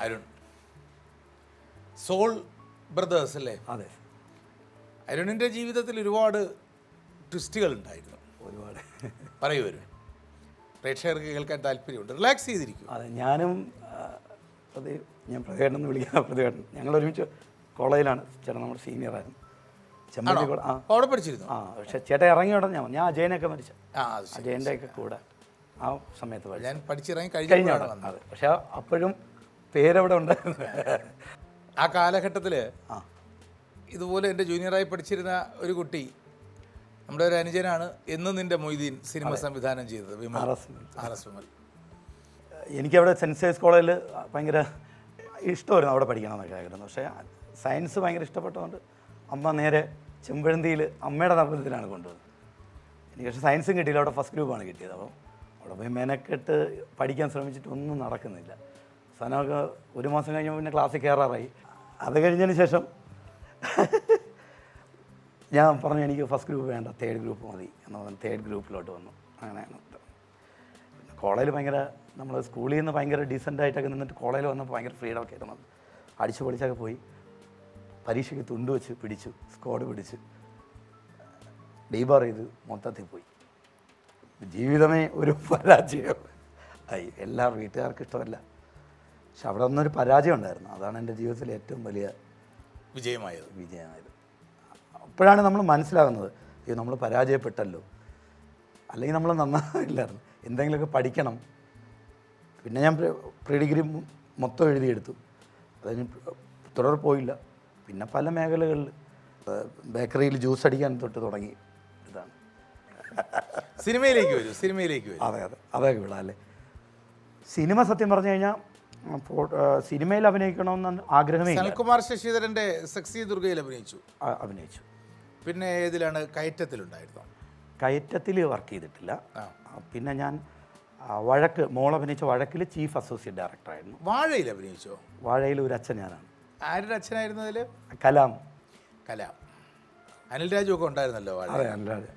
Arun, soul brothers അല്ലേ? അതെ. അരുണിൻ്റെ ജീവിതത്തിൽ ഒരുപാട് ട്വിസ്റ്റുകൾ ഉണ്ടായിരുന്നു. ഒരുപാട് പറയൂ അരുൺ, പ്രേക്ഷകർക്ക് കേൾക്കാൻ താല്പര്യമുണ്ട്. റിലാക്സ് ചെയ്തിരിക്കും. അതെ, ഞാനും ഞാൻ പ്രതികരണം എന്ന് വിളിക്കുന്ന പ്രതികരണം, ഞങ്ങൾ ഒരുമിച്ച് കോളേജിലാണ്. ചേട്ടൻ നമ്മുടെ സീനിയറായിരുന്നു. ചെമ്പഴി അവിടെ പഠിച്ചിരുന്നു. പക്ഷേ ചേട്ടൻ ഇറങ്ങി ഉടനെ ഞാൻ അജയനൊക്കെ മരിച്ച അജയൻ്റെ ഒക്കെ കൂടെ ആ സമയത്ത് ഞാൻ പഠിച്ചിറങ്ങി കഴിഞ്ഞ അതെ. പക്ഷെ അപ്പോഴും പേരവിടെ ഉണ്ടായിരുന്നു. ആ കാലഘട്ടത്തിൽ ഇതുപോലെ എൻ്റെ ജൂനിയറായി പഠിച്ചിരുന്ന ഒരു കുട്ടി, നമ്മുടെ ഒരു അനുജനാണ്, എന്നും നിൻ്റെ മൊയ്തീൻ സിനിമ സംവിധാനം ചെയ്തത്, വിമൽ RS വിമൽ. എനിക്കവിടെ സെൻറ്റ് സേവ്സ് കോളേജിൽ ഭയങ്കര ഇഷ്ടമായിരുന്നു അവിടെ പഠിക്കണമെന്നൊക്കെ ആയിരുന്നു. പക്ഷേ സയൻസ് ഭയങ്കര ഇഷ്ടപ്പെട്ടതുകൊണ്ട് അമ്മ നേരെ ചെമ്പഴന്തിയിൽ അമ്മയുടെ നിർബന്ധത്തിലാണ് കൊണ്ടുവന്നത്. എനിക്ക് പക്ഷേ സയൻസും കിട്ടിയില്ല, അവിടെ ഫസ്റ്റ് ഗ്രൂപ്പാണ് കിട്ടിയത്. അപ്പം അവിടെ പോയി മെനക്കെട്ട് പഠിക്കാൻ ശ്രമിച്ചിട്ട് ഒന്നും നടക്കുന്നില്ല. സാധനമൊക്കെ ഒരു മാസം കഴിഞ്ഞപ്പോൾ പിന്നെ ക്ലാസ്സിൽ കയറാറായി. അത് കഴിഞ്ഞതിന് ശേഷം ഞാൻ പറഞ്ഞു എനിക്ക് ഫസ്റ്റ് ഗ്രൂപ്പ് വേണ്ട, തേർഡ് ഗ്രൂപ്പ് മതി എന്ന് പറഞ്ഞ് തേർഡ് ഗ്രൂപ്പിലോട്ട് വന്നു. അങ്ങനെയാണ്. പിന്നെ കോളേജിൽ ഭയങ്കര, നമ്മൾ സ്കൂളിൽ നിന്ന് ഭയങ്കര ഡീസൻ്റായിട്ടൊക്കെ നിന്നിട്ട് കോളേജിൽ വന്നപ്പോൾ ഭയങ്കര ഫ്രീഡം ഒക്കെ ആയിരുന്നു. അടിച്ചു പൊളിച്ചൊക്കെ പോയി. പരീക്ഷയ്ക്ക് തുണ്ട് വെച്ച് പിടിച്ചു, സ്ക്വാഡ് പിടിച്ച് ഡീബാർ ചെയ്ത് മൊത്തത്തിൽ പോയി. ജീവിതമേ ഒരു പരാജയം ആയി. എല്ലാ വീട്ടുകാർക്കും ഇഷ്ടമല്ല, പക്ഷെ അവിടെ ഒന്നൊരു പരാജയം ഉണ്ടായിരുന്നു. അതാണ് എൻ്റെ ജീവിതത്തിലെ ഏറ്റവും വലിയ വിജയമായത്. അപ്പോഴാണ് നമ്മൾ മനസ്സിലാകുന്നത്, അയ്യോ നമ്മൾ പരാജയപ്പെട്ടല്ലോ, അല്ലെങ്കിൽ നമ്മൾ നന്നായില്ലായിരുന്നു, എന്തെങ്കിലുമൊക്കെ പഠിക്കണം. പിന്നെ ഞാൻ പ്രീ ഡിഗ്രി മൊത്തം എഴുതിയെടുത്തു. അതിന് തുടർ പോയില്ല. പിന്നെ പല മേഖലകളിൽ ബേക്കറിയിൽ ജ്യൂസ് അടിക്കാൻ തൊട്ട് തുടങ്ങി. ഇതാണ് സിനിമയിലേക്ക് വരും. അതെ അതൊക്കെ വിടാം അല്ലേ. സിനിമ സത്യം പറഞ്ഞു കഴിഞ്ഞാൽ സിനിമയിൽ അഭിനയിക്കണമെന്ന് ആഗ്രഹമേ ഇല്ല. സനൽകുമാർ ശശിധരൻ്റെ സെക്സി ദുർഗയിൽ അഭിനയിച്ചു. പിന്നെ ഏതിലാണ്? കയറ്റത്തിലുണ്ടായിരുന്നു. കയറ്റത്തിൽ വർക്ക് ചെയ്തിട്ടില്ല. പിന്നെ ഞാൻ മോൾ അഭിനയിച്ച വഴക്കിൽ ചീഫ് അസോസിയേറ്റ് ഡയറക്ടറായിരുന്നു. വാഴയിൽ അഭിനയിച്ചോ? വാഴയിൽ ഒരു അച്ഛൻ ഞാനാണ്. ആരുടെ അച്ഛനായിരുന്നു അതിൽ? കലാം. അനിൽ രാജു ഒക്കെ ഉണ്ടായിരുന്നല്ലോ വാഴ. അതെ, അനിൽ രാജു.